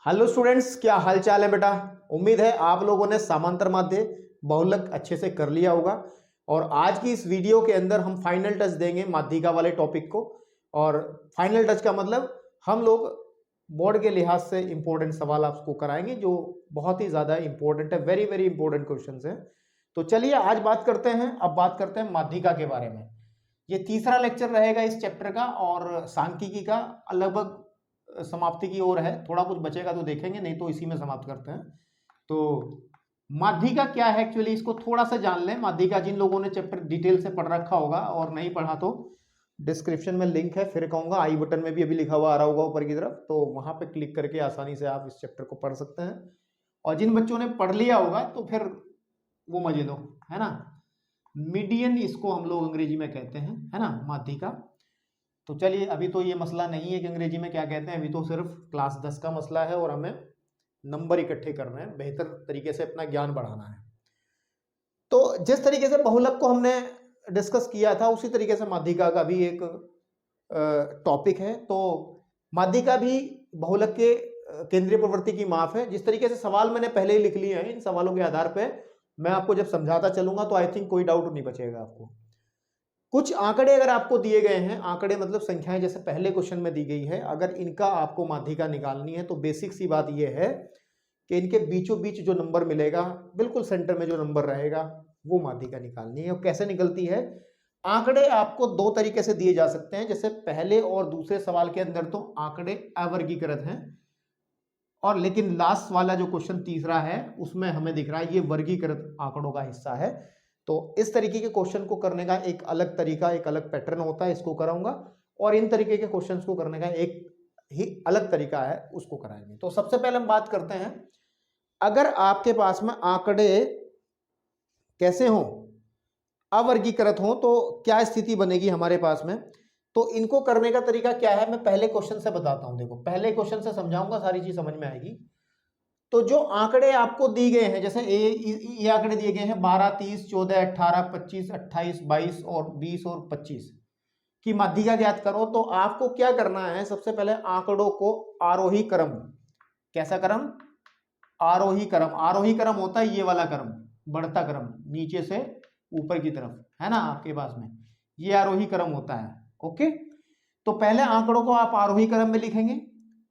Hello students, क्या हाल चाल है बेटा। उम्मीद है आप लोगों ने समांतर माध्य बहुलक अच्छे से कर लिया होगा। और आज की इस वीडियो के अंदर हम फाइनल टच देंगे माध्यिका वाले टॉपिक को। और फाइनल टच का मतलब हम लोग बोर्ड के लिहाज से इंपॉर्टेंट सवाल आपको कराएंगे जो बहुत ही ज्यादा इंपॉर्टेंट है, वेरी वेरी इंपॉर्टेंट क्वेश्चन है। तो चलिए आज बात करते हैं। अब बात करते हैं माध्यिका के बारे में। ये तीसरा लेक्चर रहेगा इस चैप्टर का और सांख्यिकी का लगभग समाप्ति की ओर है। थोड़ा कुछ बचेगा तो देखेंगे, नहीं तो इसी में समाप्त करते हैं। तो माध्यिका क्या है एक्चुअली, इसको थोड़ा सा जान लें। माध्यिका जिन लोगों ने चैप्टर डिटेल से पढ़ रखा होगा और नहीं पढ़ा तो डिस्क्रिप्शन में लिंक है, फिर कहूंगा आई बटन में भी अभी लिखा हुआ आ रहा होगा ऊपर की तरफ, तो वहां पे क्लिक करके आसानी से आप इस चैप्टर को पढ़ सकते हैं। और जिन बच्चों ने पढ़ लिया होगा तो फिर वो मजे लो, है ना। मीडियन इसको हम लोग अंग्रेजी में कहते हैं, है ना, माध्यिका। तो चलिए, अभी तो ये मसला नहीं है कि अंग्रेजी में क्या कहते हैं, अभी तो सिर्फ क्लास 10 का मसला है और हमें नंबर इकट्ठे करने हैं, बेहतर तरीके से अपना ज्ञान बढ़ाना है। तो जिस तरीके से बहुलक को हमने डिस्कस किया था उसी तरीके से माध्यिका का भी एक टॉपिक है। तो माध्यिका भी बहुलक के केंद्रीय प्रवृत्ति की माप है। जिस तरीके से सवाल मैंने पहले ही लिख लिए हैं, इन सवालों के आधार पर मैं आपको जब समझाता चलूंगा तो आई थिंक कोई डाउट नहीं बचेगा आपको। कुछ आंकड़े अगर आपको दिए गए हैं, आंकड़े मतलब संख्याएं जैसे पहले क्वेश्चन में दी गई है, अगर इनका आपको माध्यिका निकालनी है तो बेसिक सी बात यह है कि इनके बीचों बीच जो नंबर मिलेगा, बिल्कुल सेंटर में जो नंबर रहेगा, वो माध्यिका निकालनी है। और कैसे निकलती है? आंकड़े आपको दो तरीके से दिए जा सकते हैं। जैसे पहले और दूसरे सवाल के अंदर तो आंकड़े अवर्गीकृत हैं, और लेकिन लास्ट वाला जो क्वेश्चन तीसरा है उसमें हमें दिख रहा है ये वर्गीकृत आंकड़ों का हिस्सा है। तो इस तरीके के क्वेश्चन को करने का एक अलग तरीका, एक अलग पैटर्न होता है, इसको कराऊंगा। और इन तरीके के क्वेश्चंस को करने का एक ही अलग तरीका है, उसको कराएंगे। तो सबसे पहले हम बात करते हैं, अगर आपके पास में आंकड़े कैसे हों, अवर्गीकृत हों, तो क्या स्थिति बनेगी हमारे पास में। तो इनको करने का तरीका क्या है, मैं पहले क्वेश्चन से बताता हूं। देखो, पहले क्वेश्चन से समझाऊंगा, सारी चीज समझ में आएगी। तो जो आंकड़े आपको दी गए हैं, जैसे ये आंकड़े दिए गए हैं 12, 30, 14, 18, 25, 28, 22 और 20 और 25 की माध्यिका ज्ञात करो। तो आपको क्या करना है, सबसे पहले आंकड़ों को आरोही क्रम, कैसा क्रम, आरोही क्रम। आरोही क्रम होता है ये वाला क्रम, बढ़ता क्रम नीचे से ऊपर की तरफ, है ना, आपके पास में ये आरोही क्रम होता है। ओके, तो पहले आंकड़ों को आप आरोही क्रम में लिखेंगे,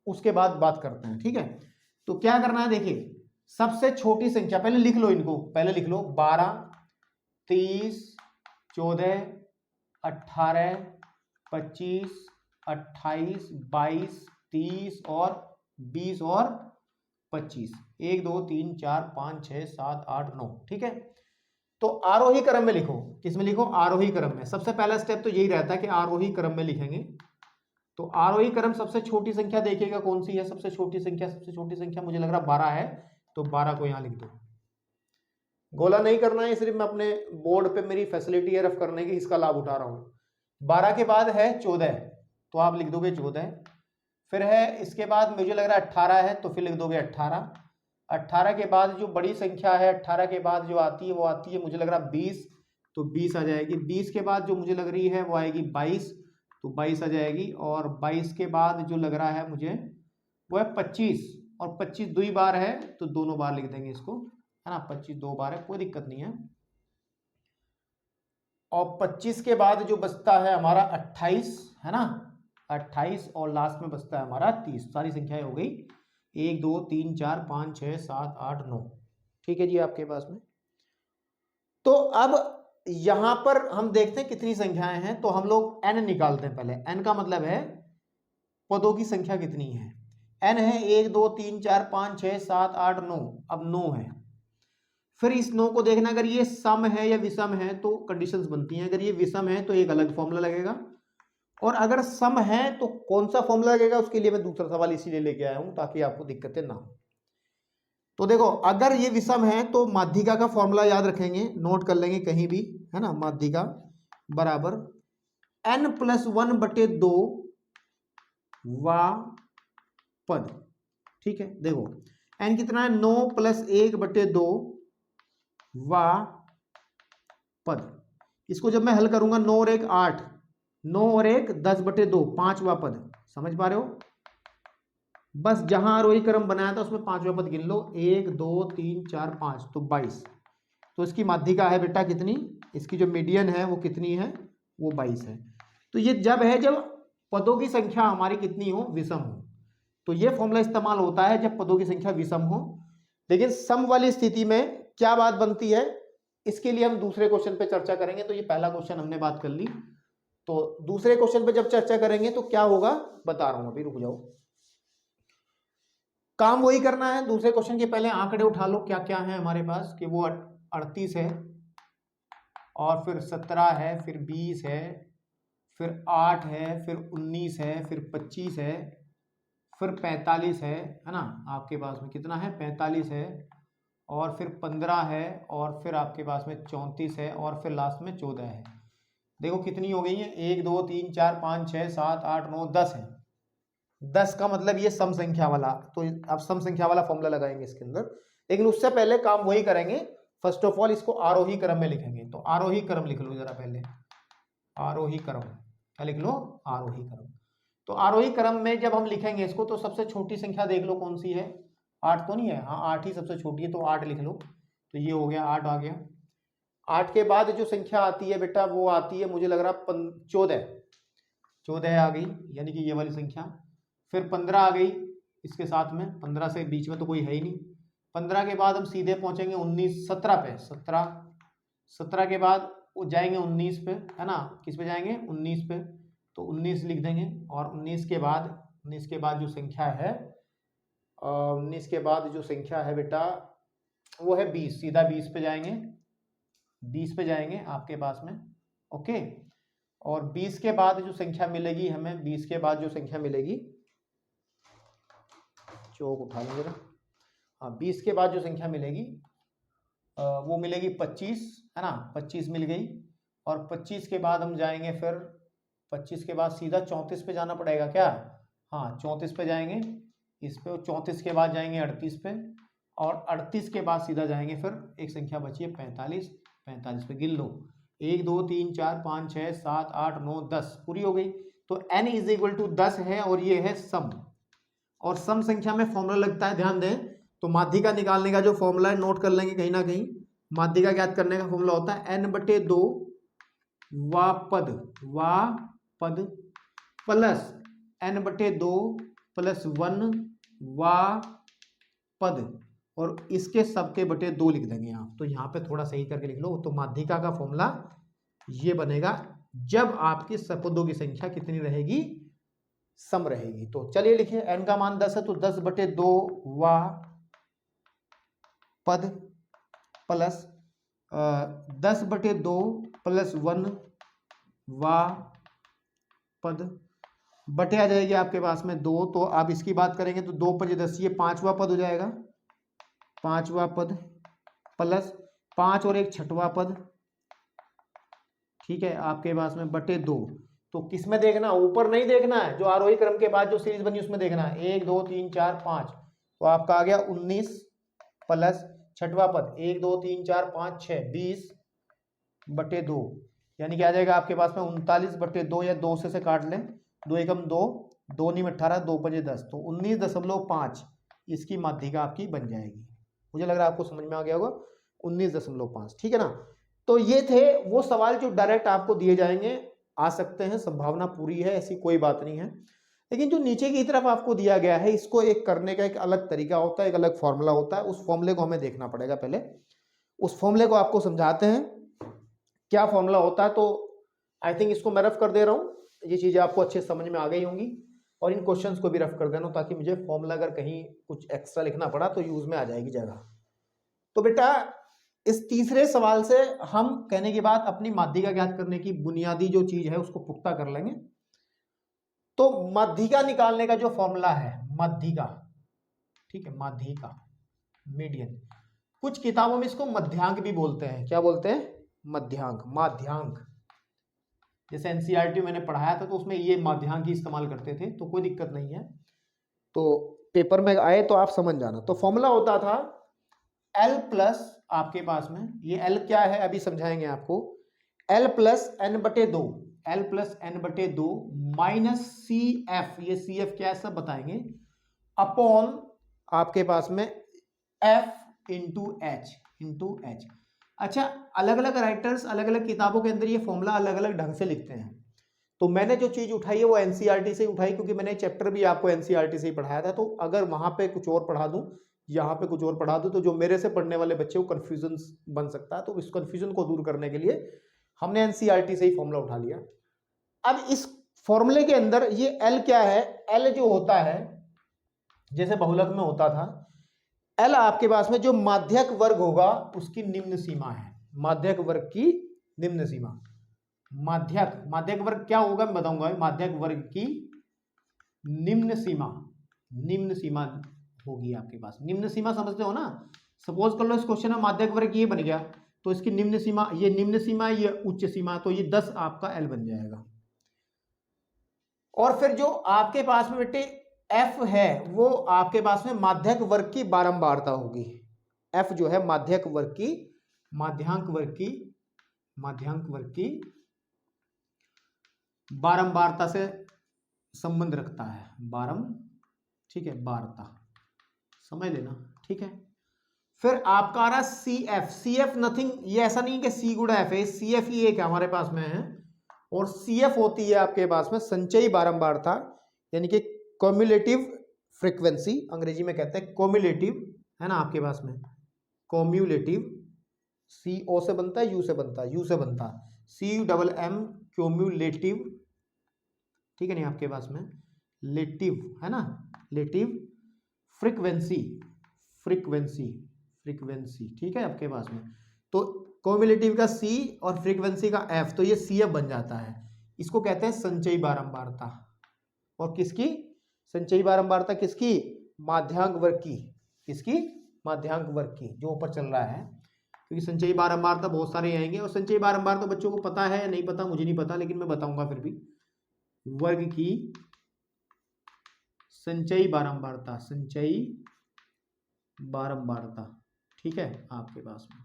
उसके बाद बात करते हैं, ठीक है। तो क्या करना है, देखिए, सबसे छोटी संख्या पहले लिख लो, इनको पहले लिख लो। 12, 30, 14, 18, 25, 28, 22, 30 और 20 और 25, 1 2 3 4 5 6 7 8 9, ठीक है। तो आरोही क्रम में लिखो। किसमें लिखो? आरोही क्रम में। सबसे पहला स्टेप तो यही रहता है कि आरोही क्रम में लिखेंगे। तो आरोही क्रम, सबसे छोटी संख्या देखिएगा कौन सी है। सबसे छोटी संख्या, सबसे छोटी संख्या मुझे लग रहा 12 है, तो 12 को यहां लिख दो। गोला नहीं करना है, सिर्फ मैं अपने बोर्ड पे मेरी फैसिलिटी है रफ करने की, इसका लाभ उठा रहा हूं। 12 के बाद है 14, तो आप लिख दोगे 14। फिर है, इसके बाद मुझे लग रहा है 18 है, तो फिर लिख दोगे 18। 18 के बाद जो बड़ी संख्या है, 18 के बाद जो आती है वो आती है मुझे लग रहा है 20, तो 20 आ जाएगी। 20 के बाद जो मुझे लग रही है वो आएगी 22, तो 22 आ जाएगी। और 22 के बाद जो लग रहा है मुझे वो है 25, और 25 दो ही बार है तो दोनों बार लिख देंगे इसको, है ना। 25 दो बार है, कोई दिक्कत नहीं है। और 25 के बाद जो बचता है हमारा 28, है ना, 28, और लास्ट में बचता है हमारा 30। सारी संख्याएं हो गई, 1 2 3 4 5 6 7 8 9, ठीक है जी आपके पास में। तो अब यहां पर हम देखते हैं कितनी संख्याएं हैं, तो हम लोग n निकालते हैं पहले। n का मतलब है पदों की संख्या कितनी है। n है 1 2 3 4 5 6 7 8 9, अब 9 है। फिर इस 9 को देखना, अगर ये सम है या विषम है तो कंडीशंस बनती हैं। अगर ये विषम है तो एक अलग फॉर्मूला लगेगा, और अगर सम है तो कौन सा फॉर्मूला लगेगा, उसके लिए मैं दूसरा सवाल इसीलिए लेके आया हूं ताकि आपको दिक्कतें ना हो। तो देखो, अगर ये विषम है तो माध्यिका का फॉर्मूला याद रखेंगे, नोट कर लेंगे कहीं भी, है ना। माध्यिका बराबर n+1/2 वा पद, ठीक है। देखो n कितना है, 9 + 1/2 वा पद। इसको जब मैं हल करूंगा, 9 और 1 8, 9 और 1 10/2, 5वां पद। समझ पा रहे हो? बस जहां आरोही क्रम बनाया था उसमें पांचवा पद गिन लो, 1 2 3 4 5, तो 22। तो इसकी माध्यिका है बेटा कितनी, इसकी जो मीडियन है वो कितनी है, वो 22 है। तो ये जब है जब पदों की संख्या हमारी कितनी हो, विषम हो। तो ये फॉर्मूला इस्तेमाल होता है जब पदों की संख्या विषम हो। लेकिन सम वाली स्थिति में क्या बात बनती है, इसके लिए हम दूसरे क्वेश्चन पे चर्चा करेंगे। तो ये पहला क्वेश्चन हमने बात कर ली, तो दूसरे क्वेश्चन पे जब चर्चा करेंगे तो क्या होगा बता रहा हूं, अभी रुक जाओ। काम वही करना है, दूसरे क्वेश्चन के पहले आंकड़े उठा लो क्या क्या है हमारे पास, कि वो 38 है, और फिर 17 है, फिर 20 है, फिर 8 है, फिर 19 है, फिर 25 है, फिर 45 है ना, आपके पास में कितना है 45 है, और फिर 15 है, और फिर आपके पास में 34 है, और फिर लास्ट में 14 है। देखो कितनी हो गई है, 1 2 3 4 5 6 7 8 9 10 है। 10 का मतलब ये सम संख्या वाला, तो अब सम संख्या वाला फॉर्मूला लगाएंगे इसके अंदर। लेकिन उससे पहले काम वही करेंगे, फर्स्ट ऑफ ऑल इसको आरोही क्रम में लिखेंगे। तो आरोही क्रम लिख लो जरा पहले, आरोही क्रम क्या लिख लो, आरोही क्रम। तो आरोही क्रम में जब हम लिखेंगे इसको तो सबसे छोटी संख्या देख लो कौन सी है, 8 तो नहीं है, हाँ 8 ही सबसे छोटी है, तो 8 लिख लो। तो ये हो गया 8 आ गया। 8 के बाद जो संख्या आती है बेटा वो आती है, मुझे लग रहा 14, 14 आ गई, यानी कि ये वाली संख्या। फिर 15 आ गई इसके साथ में, 15 से बीच में तो कोई है ही नहीं। 15 के बाद हम सीधे पहुंचेंगे 19 17 पे, 17 के बाद वो जाएंगे 19 पे, है ना, किस पे जाएंगे 19 पे, तो 19 लिख देंगे। और 19 के बाद जो संख्या है 19 के बाद जो संख्या है बेटा वो है 20, सीधा 20 पे जाएंगे, 20 पे जाएंगे आपके पास में, ओके। और 20 के बाद जो संख्या मिलेगी हमें, 20 के बाद जो संख्या मिलेगी, चौक उठा लेंगे ना, हाँ 20 के बाद जो संख्या मिलेगी वो मिलेगी 25, है ना, 25 मिल गई। और 25 के बाद हम जाएंगे, फिर 25 के बाद सीधा 34 पे जाना पड़ेगा क्या, हाँ 34 पे जाएंगे इस पे, 34 के बाद जाएंगे 38 पे, और 38 के बाद सीधा जाएंगे, फिर एक संख्या बची है 45, 45 पे गिन लो, 1 2 3 4 5 6 7 8 9 10, पूरी हो गई। तो n इज इक्वल टू 10 है, और ये है सम। और सम संख्या में फॉर्मूला लगता है, ध्यान दें, तो माध्यिका निकालने का जो फॉर्मूला है नोट कर लेंगे कहीं ना कहीं। माध्यिका ज्ञात करने का फॉर्मूला होता है n/2 वा पद प्लस n/2 प्लस 1 वा पद, और इसके सबके बटे 2 लिख देंगे आप। तो यहाँ पे थोड़ा सही करके लिख लो। तो माध्यिका का फॉर्मूला ये बनेगा जब आपके सपदों की संख्या कितनी रहेगी, सम रहेगी। तो चलिए लिखिए, n का मान 10 है तो 10/2 वा पद प्लस 10/2 प्लस 1 वा पद बटे आ जाएगी आपके पास में 2। तो आप इसकी बात करेंगे तो 2 × 10, ये 5वां पद हो जाएगा, 5वां पद प्लस 5 और 1 6वां पद, ठीक है, आपके पास में बटे 2। तो किस में देखना, ऊपर नहीं देखना है, जो आरोही क्रम के बाद जो सीरीज बनी उसमें देखना है, 1 2 3 4 5, तो आपका आ गया 19 प्लस 6वां पद 1 2 3 4 5 6 20/2, यानी कि आ जाएगा आपके पास में 39/2, या 2 से काट लें, 2 एकम 2, 2 × 18, 2 × 10, तो 19.5 इसकी माध्यिका आपकी बन जाएगी। मुझे लग रहा है आपको समझ में आ गया होगा, 19.5, ठीक है ना। तो ये थे वो सवाल जो डायरेक्ट आपको दिए जाएंगे, आ सकते हैं, संभावना पूरी है, ऐसी कोई बात नहीं है। लेकिन जो नीचे की तरफ आपको दिया गया है, इसको एक करने का एक अलग तरीका होता है, एक अलग फॉर्मूला होता है, उस फॉर्मूले को हमें देखना पड़ेगा। पहले उस फॉर्मूले को आपको समझाते हैं क्या फॉर्मूला होता है। तो आई थिंक इसको मैं रफ कर दे रहा हूँ, ये चीजें आपको अच्छे समझ में आ गई होंगी, और इन क्वेश्चंस को भी रफ कर देना, ताकि मुझे फॉर्मूला अगर कहीं कुछ एक्स्ट्रा लिखना पड़ा तो यूज में आ जाएगी जगह। तो बेटा इस तीसरे सवाल से हम कहने की बात अपनी माध्यिका ज्ञात करने की बुनियादी जो चीज है उसको पुख्ता कर लेंगे। तो माध्यिका निकालने का जो फॉर्मूला है, माध्यिका, ठीक है, माध्यिका मीडियन, कुछ किताबों में इसको मध्यांक भी बोलते हैं। क्या बोलते हैं, मध्यांक, माध्यांक। जैसे एनसीईआरटी मैंने पढ़ाया था तो उसमें ये माध्यांक ही इस्तेमाल करते थे, तो कोई दिक्कत नहीं है। तो पेपर में आए तो आप समझ जाना। तो फॉर्मूला होता था L प्लस, आपके पास में ये L क्या है अभी समझाएंगे आपको, L plus n/2, L plus n/2 minus CF, ये CF क्या है सब बताएंगे, अपॉन आपके पास में F इंटू एच। अच्छा, अलग अलग राइटर्स अलग अलग किताबों के अंदर ये फॉर्मूला अलग अलग ढंग से लिखते हैं। तो मैंने जो चीज उठाई है वो एनसीईआरटी से उठाई, क्योंकि मैंने चैप्टर भी आपको एनसीईआरटी से ही पढ़ाया था। तो अगर वहां पे कुछ और पढ़ा दूं, यहाँ पे कुछ और पढ़ा दूं, तो जो मेरे से पढ़ने वाले बच्चे को कंफ्यूजन बन सकता है। तो इस कंफ्यूजन को दूर करने के लिए हमने एनसीईआरटी से ही फॉर्मूला उठा लिया। अब इस फॉर्मूले के अंदर ये एल क्या है, एल जो होता है जैसे बहुलक में होता था, एल आपके पास में जो माध्यक वर्ग होगा उसकी निम्न सीमा है। माध्यक वर्ग की निम्न सीमा, माध्यक वर्ग क्या होगा मैं बताऊंगा। माध्यक वर्ग की निम्न सीमा होगी आपके पास। निम्न सीमा समझते हो ना। सपोज कर लो इस क्वेश्चन में माध्यक वर्ग ये बन गया, तो इसकी निम्न सीमा, ये निम्न सीमा, ये उच्च सीमा, तो ये 10 आपका एल बन जाएगा। और फिर जो आपके पास में बेटे एफ है वो आपके पास में माध्यक वर्ग की बारंबारता होगी। एफ जो है माध्यक वर्ग की, माध्यांक वर्ग की बारंबारता से संबंध रखता है। ठीक है, बारता समझ लेना, ठीक है। फिर आपका आ रहा C F. C F nothing, ये ऐसा नहीं कि सी गुणा एफ है, सी एफ ही एक हमारे पास में है। और सी एफ होती है आपके पास में संचयी बारंबारता, यानी कि कम्युलेटिव फ्रीक्वेंसी, अंग्रेजी में कहते हैं कम्युलेटिव, है ना आपके पास में कम्युलेटिव। सी ओ से बनता है, यू से बनता है, सी डबल एम क्यूम्युलेटिव, ठीक है नहीं आपके पास में लेटिव, है ना, लेटिव फ्रीक्वेंसी, ठीक है आपके पास में। तो कम्युलेटिव का सी और फ्रीक्वेंसी का एफ, तो ये सी एफ बन जाता है। इसको कहते हैं संचयी बारंबारता। और किसकी संचयी बारंबारता, किसकी, माध्यांक वर्ग की, किसकी, माध्यांक वर्ग की, जो ऊपर चल रहा है। क्योंकि संचयी बारंबारता बहुत सारे आएंगे, और संचयी बारंबारता बच्चों को पता है या नहीं पता मुझे नहीं पता, लेकिन मैं बताऊंगा फिर भी। वर्ग की संचयी बारंबारता, ठीक है आपके पास में।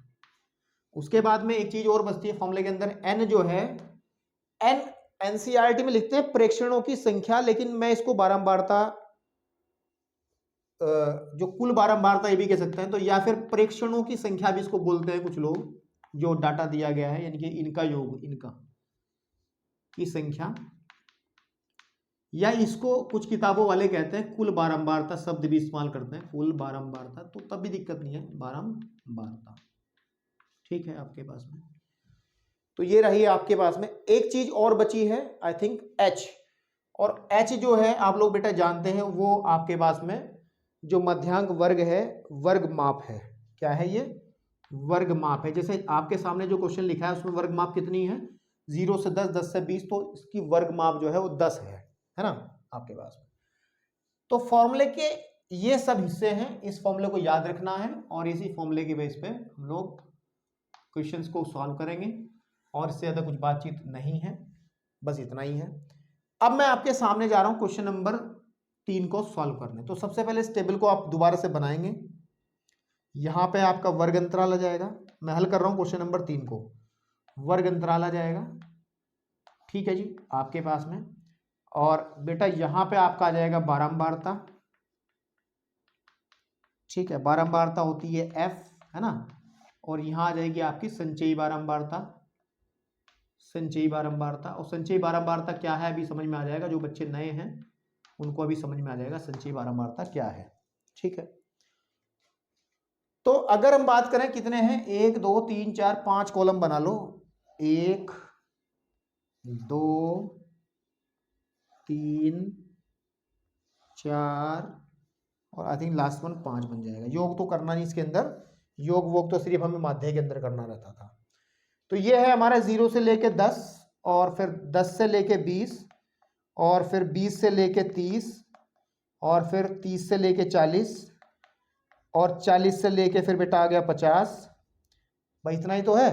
उसके बाद में एक चीज और बचती है फॉर्मूले के अंदर, एन जो है, एन एनसीईआरटी में लिखते हैं प्रेक्षणों की संख्या, लेकिन मैं इसको बारंबारता, जो कुल बारंबारता ये भी कह सकते हैं। तो या फिर प्रेक्षणों की संख्या भी इसको बोलते हैं कुछ लोग, जो डाटा दिया गया है, यानी कि इनका योग, इनका की संख्या, या इसको कुछ किताबों वाले कहते हैं कुल बारंबारता, शब्द भी इस्तेमाल करते हैं कुल बारंबारता, तो तब भी दिक्कत नहीं है, बारंबारता, ठीक है आपके पास में। तो ये रही आपके पास में। एक चीज और बची है आई थिंक, एच। और एच जो है आप लोग बेटा जानते हैं, वो आपके पास में जो मध्यांक वर्ग है, वर्ग माप है। क्या है ये, वर्ग माप है। जैसे आपके सामने जो क्वेश्चन लिखा है उसमें वर्ग माप कितनी है, 0 से 10, 10 से 20, तो इसकी वर्ग माप जो है वो 10 है ना आपके पास में। तो फॉर्मूले के ये सब हिस्से हैं, इस फॉर्मूले को याद रखना है, और इसी फॉर्मूले की बेस पे हम लोग क्वेश्चंस को सॉल्व करेंगे, और इससे ज्यादा कुछ बातचीत नहीं है, बस इतना ही है। अब मैं आपके सामने जा रहा हूं क्वेश्चन नंबर 3 को सॉल्व करने। तो सबसे पहले इस टेबल को आप दोबारा से बनाएंगे। यहां पे आपका वर्ग अंतराल आ जाएगा। मैं हल कर रहा हूं क्वेश्चन नंबर 3 को, वर्ग अंतराल आ जाएगा, ठीक है जी आपके पास में। और बेटा यहां पे आपका आ जाएगा बारंबारता, ठीक है, बारंबारता होती है एफ, है ना। और यहां आ जाएगी आपकी संचयी बारंबारता, और संचयी बारंबारता क्या है अभी समझ में आ जाएगा। जो बच्चे नए हैं उनको अभी समझ में आ जाएगा संचयी बारंबारता क्या है, ठीक है। तो अगर हम बात करें कितने हैं, 1 2 3 4 5 कॉलम बना लो, 1 2 3 4 और आई थिंक लास्ट वन 5 बन जाएगा। योग तो करना नहीं इसके अंदर, योग वोग तो सिर्फ हमें माध्यक के अंदर करना रहता था। तो ये है हमारा 0 से लेके 10, और फिर 10 से लेके 20, और फिर 20 से लेके 30, और फिर 30 से लेके 40, और 40 से लेके फिर बेटा आ गया 50। भाई इतना ही तो है।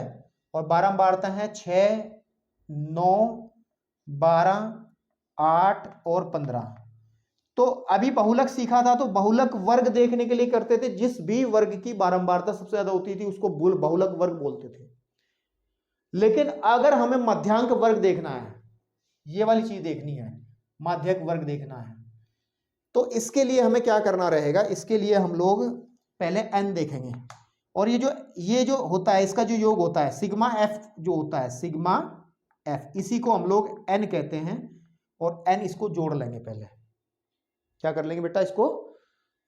और बारंबारता है 6 9 12 8 और 15। तो अभी बहुलक सीखा था, तो बहुलक वर्ग देखने के लिए करते थे, जिस भी वर्ग की बारंबारता सबसे ज्यादा होती थी उसको बहुलक वर्ग बोलते थे। लेकिन अगर हमें मध्यांक वर्ग देखना है, ये वाली चीज देखनी है, माध्यक वर्ग देखना है, तो इसके लिए हमें क्या करना रहेगा, इसके लिए हम लोग पहले n देखेंगे, और ये जो होता है इसका जो योग होता है सिग्मा एफ जो होता है सिग्मा एफ, इसी को हम लोग n कहते हैं, और n इसको जोड़ लेंगे। पहले क्या कर लेंगे बेटा, इसको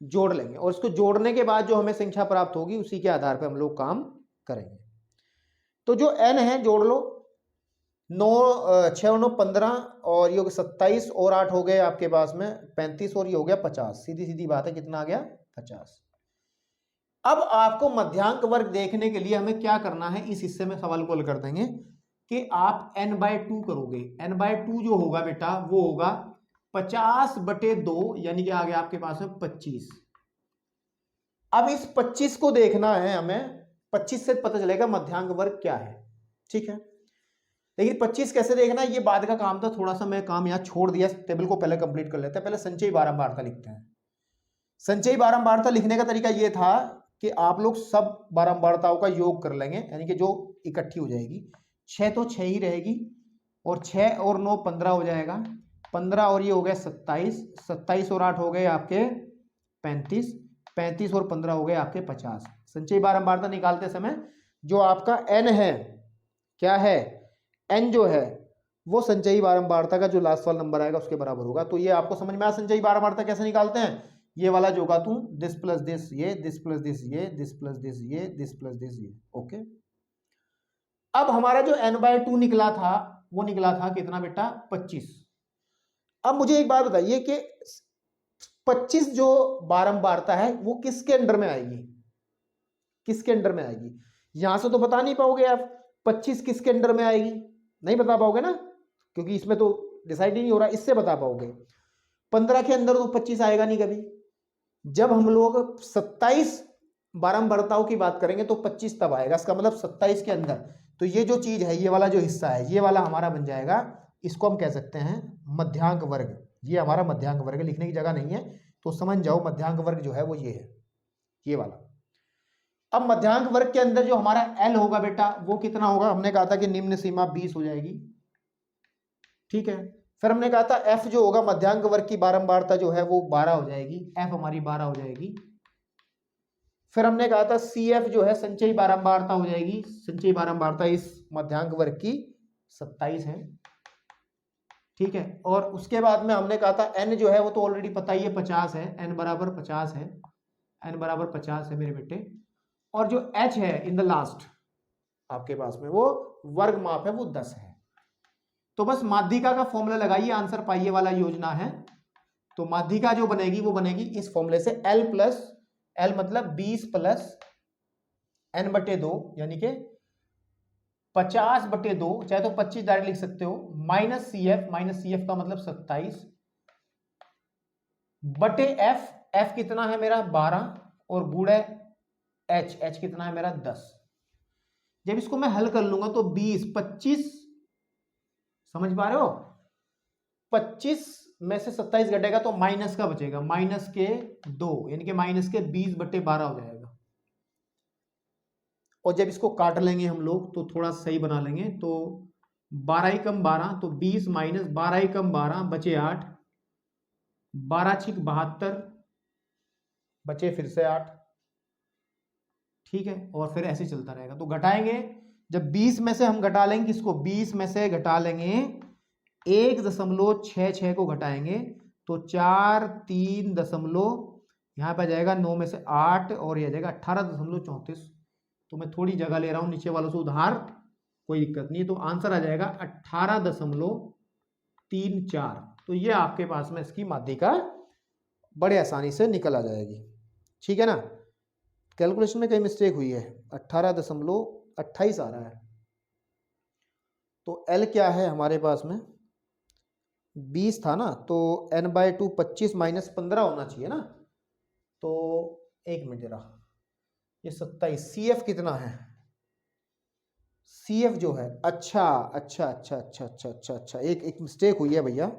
जोड़ लेंगे, और इसको जोड़ने के बाद जो हमें संख्या प्राप्त होगी उसी के आधार पर हम लोग काम करेंगे। तो जो n है जोड़ लो, 9 6 9 15 और ये 27 और 8 हो गए आपके पास में 35 और ये हो गया 50। सीधी सीधी बात है, कितना आ गया 50। अब आपको मध्यांक वर्ग देखने के लिए हमें क्या करना है, इस हिस्से में सवाल को हल कर देंगे कि आप n/2 करोगे। n/2 जो होगा बेटा वो होगा 50/2, यानी कि आ गया आपके पास में 25। अब इस 25 को देखना है हमें, 25 से पता चलेगा मध्यांक वर्ग क्या है, ठीक है। लेकिन 25 कैसे देखना है ये बाद का काम था, थोड़ा सा मैं काम यहाँ छोड़ दिया, टेबल को पहले कंप्लीट कर लेते हैं। पहले संचयी बारंबारता लिखते हैं। संचयी बारंबारता लिखने का तरीका ये था कि आप लोग सब बारंबारताओं का योग कर लेंगे, यानी कि जो इकट्ठी हो जाएगी 6 तो 6 ही रहेगी, और 6 और 9 15 हो जाएगा, 15 और ये हो गया 27, 27 और 8 हो गए आपके 35, 35 और 15 हो गए आपके 50। संचयी बारंबारता निकालते समय जो आपका n है, क्या है n जो है वो संचयी बारंबारता का जो लास्ट वाला नंबर आएगा उसके बराबर होगा। तो ये आपको समझ में आया संचयी बारंबारता कैसे निकालते हैं। ये वाला जो होगा तू दिस प्लस दिस ये, दिस प्लस दिस ये, दिस प्लस दिस ये, दिस प्लस दिस ये, ओके। अब हमारा जो n/2 निकला था वो निकला था कितना बेटा 25। अब मुझे एक बात बताइए कि 25 जो बारंबारता है वो किसके अंडर में आएगी, किसके अंडर में आएगी। यहां से तो बता नहीं पाओगे आप 25 किसके अंडर में आएगी, नहीं बता पाओगे ना, क्योंकि इसमें तो डिसाइड ही नहीं हो रहा। इससे बता पाओगे 15 के अंदर तो 25 आएगा नहीं कभी। जब हम लोग 27 बारंबारताओं की बात करेंगे तो 25 तब आएगा, इसका मतलब 27 के अंदर। तो ये जो चीज है, ये वाला जो हिस्सा है, ये वाला हमारा बन जाएगा, इसको हम कह सकते हैं मध्यांक वर्ग। ये हमारा मध्यांक वर्ग है, लिखने की जगह नहीं है तो समझ जाओ मध्यांक वर्ग जो है वो ये है, ये वाला। अब मध्यांक वर्ग के अंदर जो हमारा L होगा बेटा वो कितना होगा, हमने कहा था कि निम्न सीमा 20 हो जाएगी, ठीक है। फिर हमने कहा था F जो होगा मध्यांक वर्ग की बारंबारता जो है वो 12 हो जाएगी, F हमारी 12 हो जाएगी। फिर हमने कहा था CF जो है संचयी बारंबारता हो जाएगी, संचयी बारंबारता इस मध्यांक वर्ग की 27 है, ठीक है। और उसके बाद में हमने कहा था N जो है वो तो ऑलरेडी पता ही है 50 है, N बराबर 50 है, N बराबर 50 है मेरे बेटे। और जो H है इन द लास्ट आपके पास में वो वर्ग माप है वो 10 है। तो बस माध्यिका का फॉर्मूला लगाइए, आंसर पाइए वाला योजना है। तो माध्यिका जो बनेगी वो बनेगी इस फॉर्मूले से, L मतलब 20 प्लस n/2 यानी कि 50/2, चाहे तो 25 डायरेक्ट लिख सकते हो, माइनस CF का मतलब 27 बटे F कितना है मेरा 12 और गुणे H कितना है मेरा 10। जब इसको मैं हल कर लूंगा तो 20 25, समझ पा रहे हो, 25 में से 27 घटेगा तो माइनस का बचेगा, -2 यानी कि -20/12 हो जाएगा। और जब इसको काट लेंगे हम लोग तो थोड़ा सही बना लेंगे, तो 12 कम 12 तो 20 माइनस 12 कम 12 बचे 8, 12 छिक 72 बचे फिर से 8, ठीक है। और फिर ऐसे चलता रहेगा। तो घटाएंगे, जब 20 में से हम घटा लेंगे किसको, 20 में से घटा लेंगे 1.66 को घटाएंगे तो 4 3 दशमलव यहाँ पे जाएगा 9 में से 8 और यह जाएगा 18.34। तो मैं थोड़ी जगह ले रहा हूं नीचे वालों से उधार, कोई दिक्कत नहीं। तो आंसर आ जाएगा 18.34। तो ये आपके पास में इसकी माध्यिका बड़े आसानी से निकल आ जाएगी, ठीक है ना। कैलकुलेशन में कहीं मिस्टेक हुई है, 18.28 आ रहा है। तो L क्या है हमारे पास में 20 था ना, तो n/2 25 माइनस 15 होना चाहिए ना। तो एक मिनट जरा, ये 27। CF कितना है, CF जो है, अच्छा, एक मिस्टेक हुई है भैया,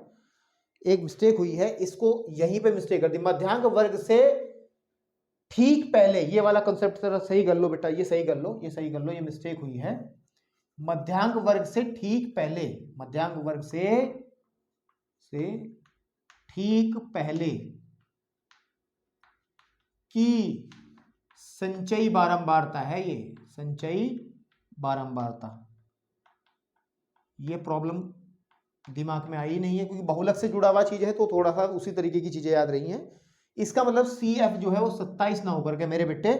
एक मिस्टेक हुई है, इसको यहीं पे मिस्टेक कर दी। मध्यांक वर्ग से ठीक पहले ये वाला कंसेप्ट जरा सही कर लो बेटा, ये सही कर लो, ये सही कर लो, ये मिस्टेक हुई है। मध्यांक वर्ग से ठीक पहले, मध्यांक वर्ग से ठीक पहले की संचयी बारंबारता है, ये संचयी बारंबारता। ये प्रॉब्लम दिमाग में आई नहीं है क्योंकि बहुलक से जुड़ा हुआ चीज है तो थोड़ा सा उसी तरीके की चीजें याद रही हैं। इसका मतलब सी एफ जो है वो 27 ना होकर के मेरे बेटे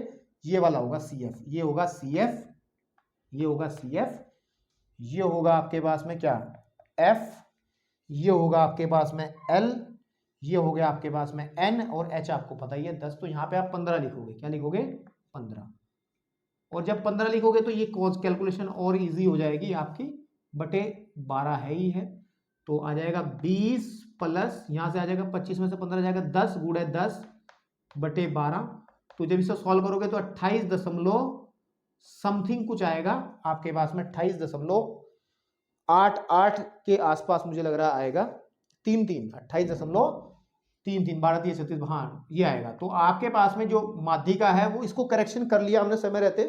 ये वाला होगा सी एफ, ये होगा सी एफ, ये होगा सी एफ, ये होगा आपके पास में क्या एफ, ये होगा आपके पास में एल, ये हो गया आपके पास में एन, और एच आपको पता ही है 10, तो यहाँ पे आप 15 लिखोगे। क्या लिखोगे? 15। और जब 15 लिखोगे तो ये कैलकुलेशन और इजी हो जाएगी आपकी, बटे 12 है ही है, तो आ जाएगा 20 प्लस यहाँ से आ जाएगा 25 में से 15 जाएगा 10 गुणे 10 बटे 12। तो जब इसे सॉल्व करोगे तो 28 दशमलव समथिंग कुछ आएगा आपके पास में, 28.88 के आसपास मुझे लग रहा आएगा, 28.33, 12 36, हाँ ये आएगा। तो आपके पास में जो माध्यिका है वो, इसको करेक्शन कर लिया हमने समय रहते,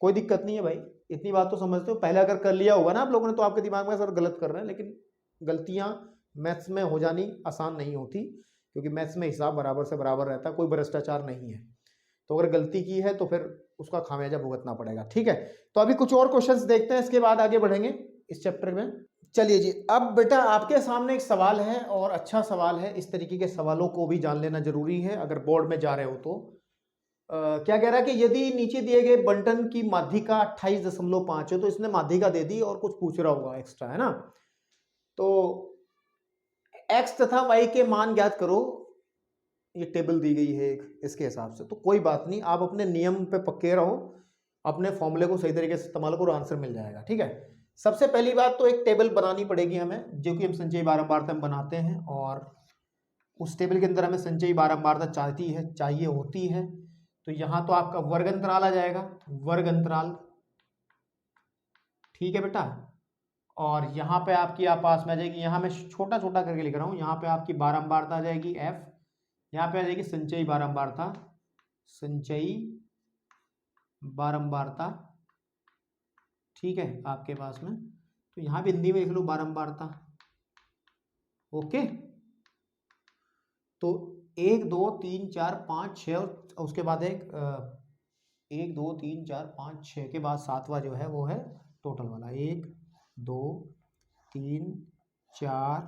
कोई दिक्कत नहीं है भाई, इतनी बात तो समझते हो। पहले अगर कर लिया होगा ना आप लोगों ने तो आपके दिमाग में सर गलत कर रहे हैं, लेकिन गलतियां मैथ्स में हो जानी आसान नहीं होती, क्योंकि मैथ्स में हिसाब बराबर से बराबर रहता है, कोई भ्रष्टाचार नहीं है। तो अगर गलती की है तो फिर उसका खामियाजा भुगतना पड़ेगा, ठीक है। तो अभी कुछ और क्वेश्चंस देखते हैं, इसके बाद आगे बढ़ेंगे इस चैप्टर में। चलिए जी, अब बेटा आपके सामने एक सवाल है और अच्छा सवाल है, इस तरीके के सवालों को भी जान लेना जरूरी है अगर बोर्ड में जा रहे हो तो। क्या कह रहा है कि यदि नीचे दिए गए बंटन की माध्यिका 28.5 है, तो इसने माध्यिका दे दी और कुछ पूछ रहा होगा एक्स्ट्रा, है ना। तो x तथा y के मान ज्ञात करो, ये टेबल दी गई है एक, इसके हिसाब से। तो कोई बात नहीं, आप अपने नियम पे पक्के रहो, अपने फॉर्मूले को सही तरीके से इस्तेमाल करो, आंसर मिल जाएगा, ठीक है। सबसे पहली बात तो एक टेबल बनानी पड़ेगी हमें, जो कि हम संचयी बारंबारता में बनाते हैं, और उस टेबल के अंदर हमें संचयी बारंबारता चाहिए होती है। तो यहाँ तो आपका वर्ग अंतराल आ जाएगा, वर्ग अंतराल, ठीक है बेटा। और यहाँ पे आपकी पास में आ जाएगी, यहाँ मैं छोटा छोटा करके लिख रहा हूँ, यहाँ पे आपकी बारंबारता आ जाएगी एफ, यहाँ पे आ जाएगी संचयी बारंबारता, संचयी बारंबारता, ठीक है आपके पास में। तो यहाँ भी हिंदी में लिख लो बारंबारता, ओके। तो 1 2 3 4 5 6 और उसके बाद 1 2 3 4 5 6 के बाद 7वां जो है वो है टोटल वाला, 1 2 3 4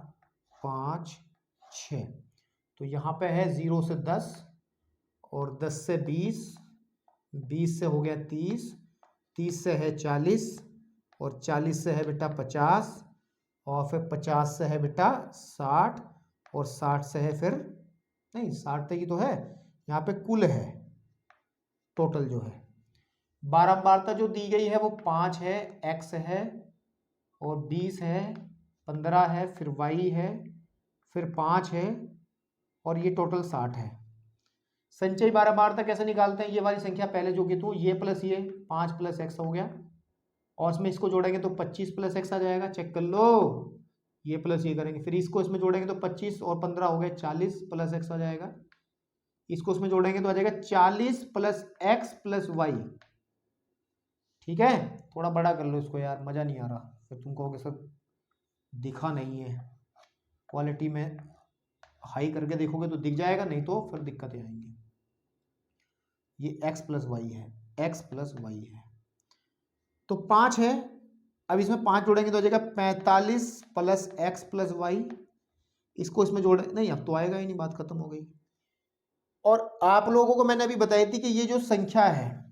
5 6। तो यहाँ पे है 0 से 10 और 10 से 20, 20 से हो गया 30, 30 से है 40 और 40 से है बेटा 50 और फिर 50 से है बेटा 60 और 60 से है फिर नहीं 60 तक ही तो है, यहाँ पे कुल है टोटल जो है। बारंबारता जो दी गई है वो 5 है, x है और 20 है, 15 है, फिर y है, फिर 5 है और ये टोटल 60 है। संचयी बारंबारता कैसे निकालते हैं? ये वाली संख्या पहले जो की तो ये प्लस ये 5 प्लस x हो गया, और इसमें इसको जोड़ेंगे तो 25 प्लस x आ जाएगा, चेक कर लो। ये प्लस ये करेंगे, फिर इसको इसमें जोड़ेंगे तो 25 और 15 हो गए 40 प्लस x आ जाएगा, इसको इसमें जोड़ेंगे तो आ जाएगा 40 प्लस x प्लस y, ठीक है। थोड़ा बड़ा कर लो इसको यार, मजा नहीं आ रहा, फिर तुम कहोगे सर दिखा नहीं है, क्वालिटी में हाई करके देखोगे तो दिख जाएगा, नहीं तो फिर दिक्कतें आएंगी। ये x प्लस वाई है, x प्लस वाई है, तो 5 है। अब इसमें 5 जोड़ेंगे तो आ जाएगा 45 प्लस x प्लस वाई, इसको इसमें जोड़े नहीं, अब तो आएगा ही नहीं, बात खत्म हो गई। और आप लोगों को मैंने अभी बताई थी कि ये जो संख्या है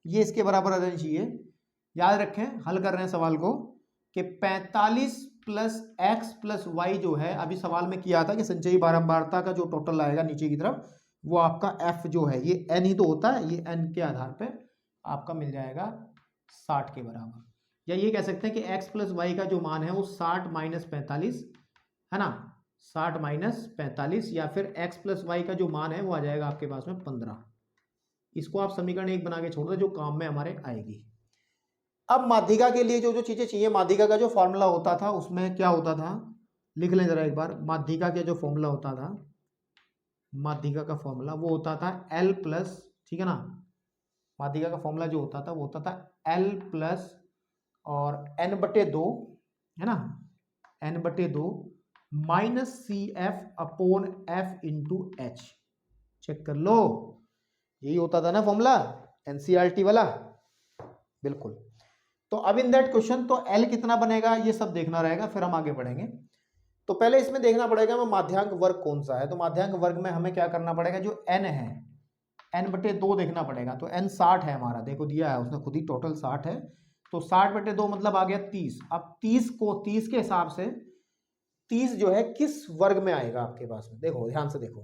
ये इसके बराबर आ जानी चाहिए। याद रखें, हल कर रहे हैं सवाल को कि 45 प्लस एक्स प्लस वाई जो है, अभी सवाल में किया था कि संचयी बारंबारता का जो टोटल आएगा नीचे की तरफ वो आपका f जो है, ये n ही तो होता है, ये n के आधार पे आपका मिल जाएगा 60 के बराबर। या ये कह सकते हैं कि x प्लस वाई का जो मान है वो 60 माइनस 45 है ना, 60 माइनस 45, या फिर x प्लस वाई का जो मान है वो आ जाएगा आपके पास में 15। इसको आप समीकरण 1 बना के छोड़ दो, जो काम में हमारे आएगी। अब माध्यिका के लिए जो जो चीजें चाहिए, माध्यिका का जो फॉर्मूला होता था उसमें क्या होता था, लिख लें जरा एक बार। माध्यिका का जो फॉर्मूला होता था, माध्यिका का फॉर्मूला वो होता था L प्लस, ठीक है ना, माध्यिका का फॉर्मूला जो होता था वो होता था L प्लस और n/2 है ना, n/2 minus CF upon F into H। Check कर लो, यही होता था ना फॉर्मूला एनसीईआरटी वाला, बिल्कुल। तो अब इन दैट क्वेश्चन तो एल कितना बनेगा ये सब देखना रहेगा, फिर हम आगे बढ़ेंगे। तो पहले इसमें देखना पड़ेगा मैं माध्यांक वर्ग कौन सा है। तो माध्यांक वर्ग में हमें क्या करना पड़ेगा, जो एन है n/2 देखना पड़ेगा। तो n 60 है हमारा, देखो दिया है उसने खुद ही, टोटल 60 है। तो 60/2 मतलब आ गया 30। अब 30 के हिसाब से 30 जो है किस वर्ग में आएगा आपके पास में, देखो ध्यान से देखो।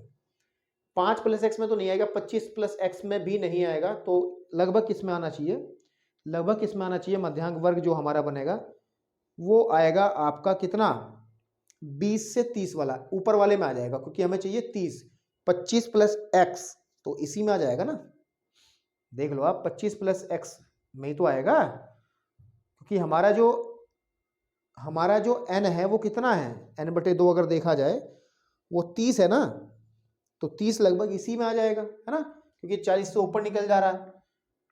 5 + x में तो नहीं आएगा, 25 + x में भी नहीं आएगा, तो लगभग किस में आना चाहिए, लगभग किस में आना चाहिए, मध्यांक वर्ग जो हमारा बनेगा वो आएगा आपका कितना, 20 से 30 वाला ऊपर वाले में आ जाएगा, क्योंकि हमें चाहिए 30। 25 + x तो इसी में आ जाएगा ना, देख लो आप 25 + x में ही तो आएगा, क्योंकि हमारा जो n है वो कितना है, n/2 अगर देखा जाए वो 30 है ना, तो 30 लगभग इसी में आ जाएगा, है ना, क्योंकि 40 से ऊपर निकल जा रहा है।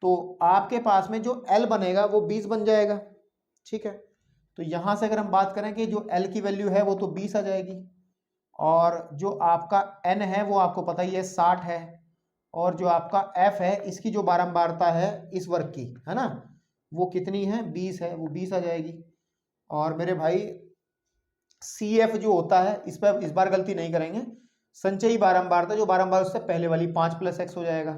तो आपके पास में जो l बनेगा वो 20 बन जाएगा, ठीक है। तो यहां से अगर हम बात करें कि जो l की वैल्यू है वो तो 20 आ जाएगी, और जो आपका n है वो आपको पता ही है 60 है, और जो आपका f है इसकी जो बारंबारता है इस वर्ग की, है ना, वो कितनी है, 20 है, वो 20 आ जाएगी। और मेरे भाई CF जो होता है इस पर इस बार गलती नहीं करेंगे, संचयी बारंबारता जो बारंबार उससे पहले वाली 5 + x हो जाएगा,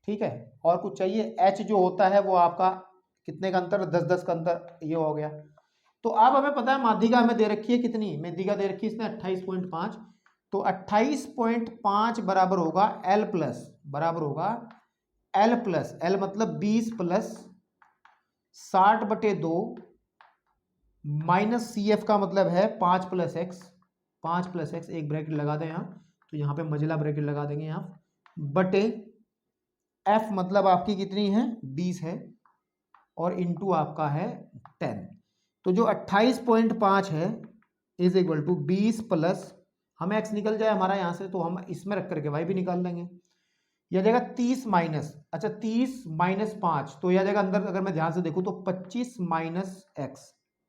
ठीक है। और कुछ चाहिए, h जो होता है वो आपका कितने का अंतर, 10-10 का अंतर, ये हो गया। तो अब हमें पता है माध्यिका हमें दे रखी है कितनी, माध्यिका दे रखी है इसने 28.5। तो 28.5 बराबर होगा L प्लस, बराबर होगा L प्लस, L मतलब 20 + 60/2 माइनस CF का मतलब है 5 + x, 5 + x, एक ब्रैकेट लगा दें यहाँ, तो यहाँ पे मझला ब्रैकेट लगा देंगे यहाँ, बटे F मतलब आपकी कितनी है 20 है, और इंटू आपका है 10। तो जो 28.5 है इज इक्वल टू 20 + हमें x निकल जाए हमारा यहाँ से, तो हम इसमें रख करके y भी निकाल लेंगे। यह जाएगा 30 माइनस, अच्छा 30 - 5, तो यह जाएगा अंदर, अगर मैं ध्यान से देखूँ तो 25 - x,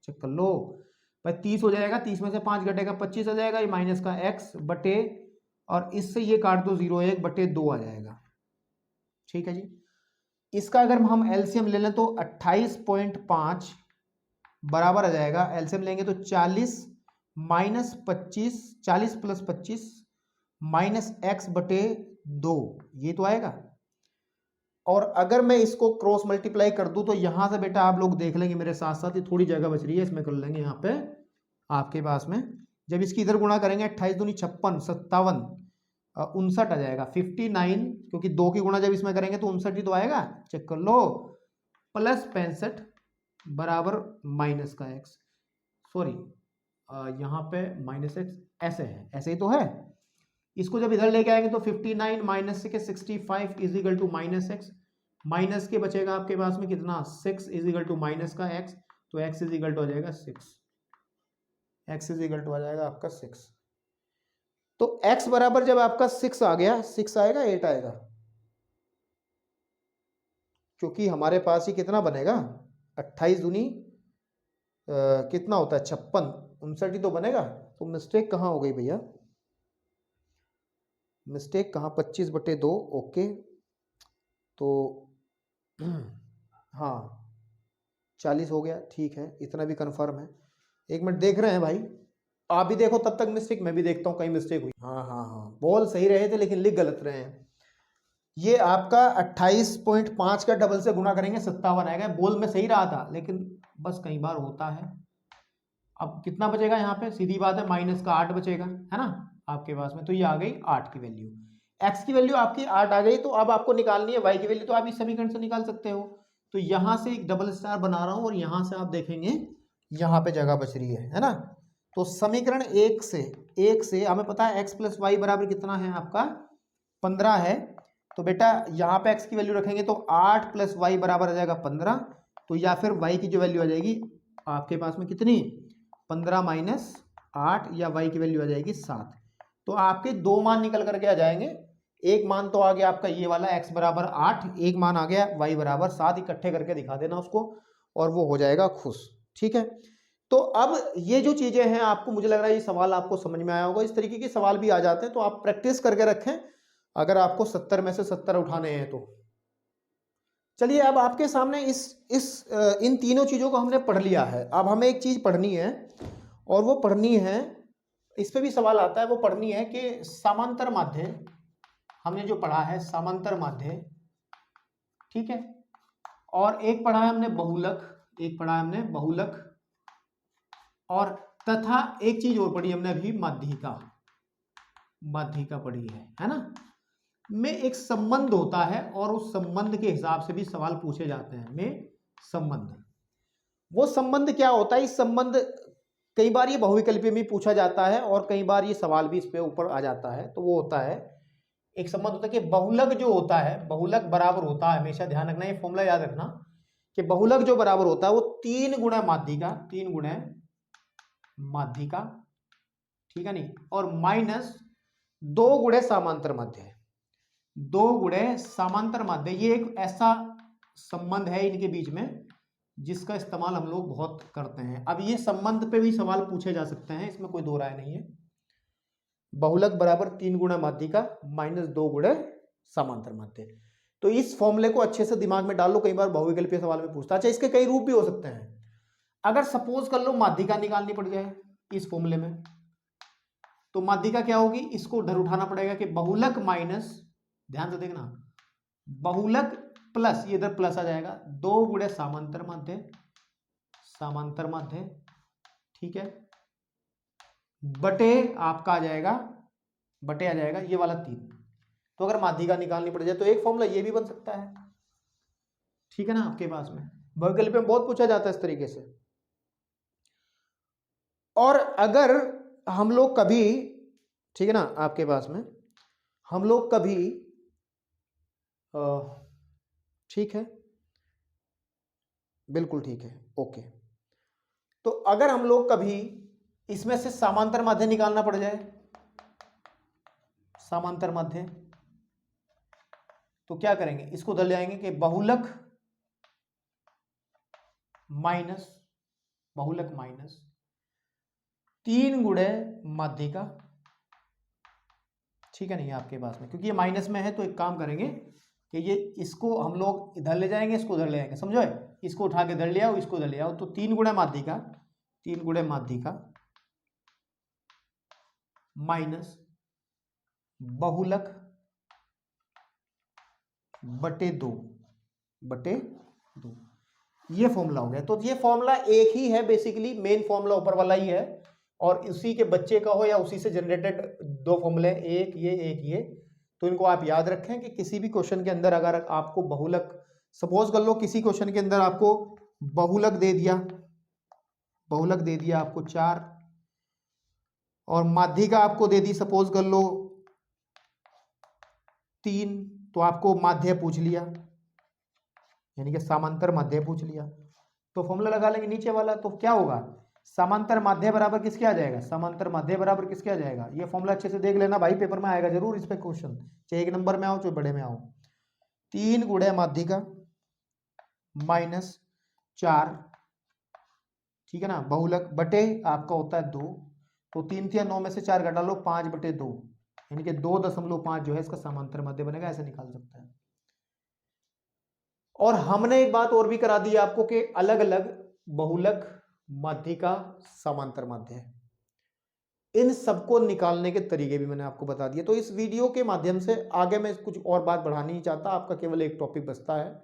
चेक कर लो भाई, 30 हो जाएगा, 30 में से 5 घटेगा 25 आ जाएगा, ये माइनस का x बटे, और इससे ये काट दो 0, 1/2 आ जाएगा, ठीक है जी। इसका अगर हम एलसीएम ले लें तो 28.5 बराबर आ जाएगा, एलसीएम लेंगे तो 40 - 25, 40 + 25 -x/2, ये तो आएगा। और अगर मैं इसको क्रॉस मल्टीप्लाई कर दूं तो यहां से बेटा आप लोग देख लेंगे मेरे साथ साथ, ये थोड़ी जगह बच रही है इसमें कर लेंगे यहाँ पे आपके पास में, जब इसकी इधर गुणा करेंगे 28 दूनी 56, 57, 59 आ जाएगा, 59, क्योंकि 2 की गुणा जब इसमें करेंगे तो 59 ही तो आएगा, चेक कर लो, प्लस 65 बराबर माइनस का x, सॉरी यहाँ पे -x ऐसे है, ऐसे ही तो है। इसको जब इधर लेके आएंगे तो 59 माइनस के 65 is equal to -x, minus के बचेगा आपके पास में कितना 6 इज इक्वल टू माइनस का x, तो x इज इक्वल टू आ जाएगा 6, x इज इक्वल टू आ जाएगा आपका 6। तो x बराबर जब आपका 6 आ गया, 6 आएगा 8 आएगा, क्योंकि हमारे पास ही कितना बनेगा 28 दूनी कितना होता है 56, 59 ही तो बनेगा। तो मिस्टेक कहाँ हो गई भैया, मिस्टेक कहाँ, 25/2, ओके, तो हाँ 40 हो गया, ठीक है, इतना भी कंफर्म है। एक मिनट देख रहे हैं भाई, आप भी देखो तब तक मिस्टेक, मैं भी देखता हूँ कहीं मिस्टेक हुई। हाँ हाँ हाँ, बोल सही रहे थे लेकिन लिख गलत रहे हैं। ये आपका 28.5 का डबल से गुणा करेंगे 57 आएगा, बोल में सही रहा था लेकिन बस कई बार होता है। अब कितना बचेगा यहाँ पे, सीधी बात है, माइनस का 8 बचेगा, है ना आपके पास में, तो ये आ गई 8 की वैल्यू, x की वैल्यू आपकी 8 आ गई। तो अब आपको निकालनी है y की वैल्यू, तो आप इस समीकरण से निकाल सकते हो। तो यहां से एक डबल स्टार बना रहा हूं, और यहां से आप देखेंगे यहां पे जगह बच रही है ना। तो समीकरण एक से हमें पता है x + y बराबर कितना है आपका 15 है। तो बेटा यहाँ पे x की वैल्यू रखेंगे तो 8 + y बराबर आ जाएगा 15, तो या फिर y की जो वैल्यू आ जाएगी आपके पास में कितनी 15 - 8, या y की वैल्यू आ जाएगी 7। तो आपके दो मान निकल करके आ जाएंगे, एक मान तो आ गया आपका ये वाला x बराबर 8, एक मान आ गया y बराबर 7, इकट्ठे करके दिखा देना उसको और वो हो जाएगा खुश, ठीक है। तो अब ये जो चीजें हैं आपको, मुझे लग रहा है ये सवाल आपको समझ में आया होगा, इस तरीके के सवाल भी आ जाते हैं, तो आप प्रैक्टिस करके रखें, अगर आपको 70 में से 70 उठाने हैं तो। चलिए अब आपके सामने इन तीनों चीज़ों को हमने पढ़ लिया है। अब हमें एक चीज़ पढ़नी है, और वो पढ़नी है, इस पे भी सवाल आता है, वो पढ़नी है कि समांतर माध्य, हमने जो पढ़ा है समांतर माध्य, ठीक है, और एक पढ़ा है हमने बहुलक, एक पढ़ा है हमने बहुलक, और तथा एक चीज और पढ़ी हमने अभी माध्यिका, माध्यिका पढ़ी है ना। में एक संबंध होता है और उस संबंध के हिसाब से भी सवाल पूछे जाते हैं। में संबंध, वो संबंध क्या होता है, इस संबंध कई बार ये बहुविकल्पी में पूछा जाता है और कई बार ये सवाल भी इस पे ऊपर आ जाता है। तो वो होता है, एक संबंध होता है कि बहुलक जो होता है, बहुलक बराबर होता है, हमेशा ध्यान रखना, ये फॉर्मूला याद रखना कि बहुलक जो बराबर होता है वो 3 गुणा माध्यिका, 3 गुणा माध्यिका, ठीक है नहीं, और माइनस 2 गुणे समांतर माध्य है, 2 गुणे समांतर माध्य। ये एक ऐसा संबंध है इनके बीच में जिसका इस्तेमाल हम लोग बहुत करते हैं। अब ये संबंध पे भी सवाल पूछे जा सकते हैं, इसमें कोई दो राय नहीं है। बहुलक बराबर 3 गुणा माध्यिका माइनस 2 गुणे समांतर माध्य। तो इस फॉर्मूले को अच्छे से दिमाग में डाल लो, कई बार बहुविकल्पीय सवाल में पूछता है। अच्छा, इसके कई रूप भी हो सकते हैं। अगर सपोज कर लो माध्यिका निकालनी पड़ जाए इस फॉर्मूले में, तो माध्यिका क्या होगी, इसको उधर उठाना पड़ेगा कि बहुलक माइनस, ध्यान से देखना, बहुलक प्लस, ये इधर प्लस आ जाएगा, 2 गुणे समांतर माध्य, समांतर माध्य, ठीक है, बटे आपका आ जाएगा, बटे आ जाएगा ये वाला 3। तो अगर माध्यिका निकालनी पड़ जाए तो एक फॉर्मूला ये भी बन सकता है, ठीक है ना। आपके पास में बहुविकल्प में बहुत पूछा जाता है इस तरीके से। और अगर हम लोग कभी, ठीक है ना, आपके पास में हम लोग कभी, ठीक है, बिल्कुल ठीक है, ओके। तो अगर हम लोग कभी इसमें से समांतर माध्य निकालना पड़ जाए, समांतर माध्य, तो क्या करेंगे, इसको उधर ले आएंगे कि बहुलक माइनस, बहुलक माइनस 3 गुणे माध्यिका, ठीक है नहीं, आपके पास में क्योंकि ये माइनस में है तो एक काम करेंगे कि ये इसको हम लोग इधर ले जाएंगे, इसको उधर ले आएंगे, समझो, इसको उठा के इधर ले आओ, इसको इधर ले आओ, तो 3 गुणे माध्यिका, 3 गुणे माध्यिका माइनस बहुलक बटे 2, बटे 2, ये फॉर्मूला हो गया। तो ये फॉर्मूला एक ही है, बेसिकली मेन फॉर्मूला ऊपर वाला ही है, और उसी के बच्चे का हो या उसी से जनरेटेड 2 फॉर्मूले, एक ये। तो इनको आप याद रखें कि किसी भी क्वेश्चन के अंदर अगर आपको बहुलक, सपोज कर लो किसी क्वेश्चन के अंदर आपको बहुलक दे दिया, बहुलक दे दिया आपको 4, और माध्यिका आपको दे दी सपोज कर लो 3, तो आपको माध्य पूछ लिया, यानी कि समांतर माध्य पूछ लिया, तो फॉर्मूला लगा लेंगे नीचे वाला। तो क्या होगा, समांतर माध्य बराबर किसके आ जाएगा, समांतर माध्य बराबर किसके आ जाएगा, ये फॉर्मूला अच्छे से देख लेना भाई, पेपर में आएगा जरूर इस पे क्वेश्चन, चाहे 1 नंबर में आओ चाहे बड़े में आओ। 3 गुणे माध्यिका माइनस 4, ठीक है ना, बहुलक बटे आपका होता है 2, तो 3 3 9 में से 4 घटा लो, 5 बटे 2, यानी कि 2.5 जो है इसका समांतर माध्य बनेगा, ऐसे निकाल सकते हैं। और हमने एक बात और भी करा दी आपको कि अलग अलग बहुलक, माध्यिका, समांतर माध्य है, इन सबको निकालने के तरीके भी मैंने आपको बता दिए। तो इस वीडियो के माध्यम से आगे मैं कुछ और बात बढ़ानी नहीं चाहता, आपका केवल एक टॉपिक बचता है,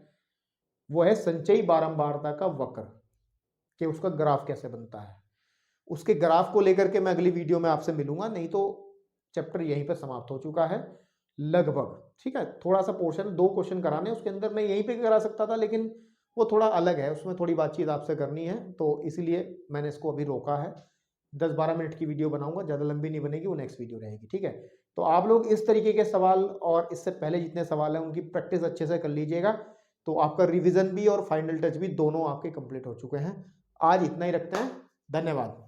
वो है संचयी बारंबारता का वक्र, कि उसका ग्राफ कैसे बनता है। उसके ग्राफ को लेकर के मैं अगली वीडियो में आपसे मिलूंगा, नहीं तो चैप्टर यहीं पर समाप्त हो चुका है लगभग, ठीक है। थोड़ा सा पोर्शन 2 क्वेश्चन कराने, उसके अंदर मैं यहीं पे करा सकता था, लेकिन वो थोड़ा अलग है, उसमें थोड़ी बातचीत आपसे करनी है, तो इसलिए मैंने इसको अभी रोका है। 10-12 मिनट की वीडियो बनाऊंगा, ज़्यादा लंबी नहीं बनेगी, वो नेक्स्ट वीडियो रहेगी, ठीक है। तो आप लोग इस तरीके के सवाल और इससे पहले जितने सवाल हैं उनकी प्रैक्टिस अच्छे से कर लीजिएगा, तो आपका रिविजन भी और फाइनल टच भी दोनों आपके कंप्लीट हो चुके हैं। आज इतना ही रखते हैं, धन्यवाद।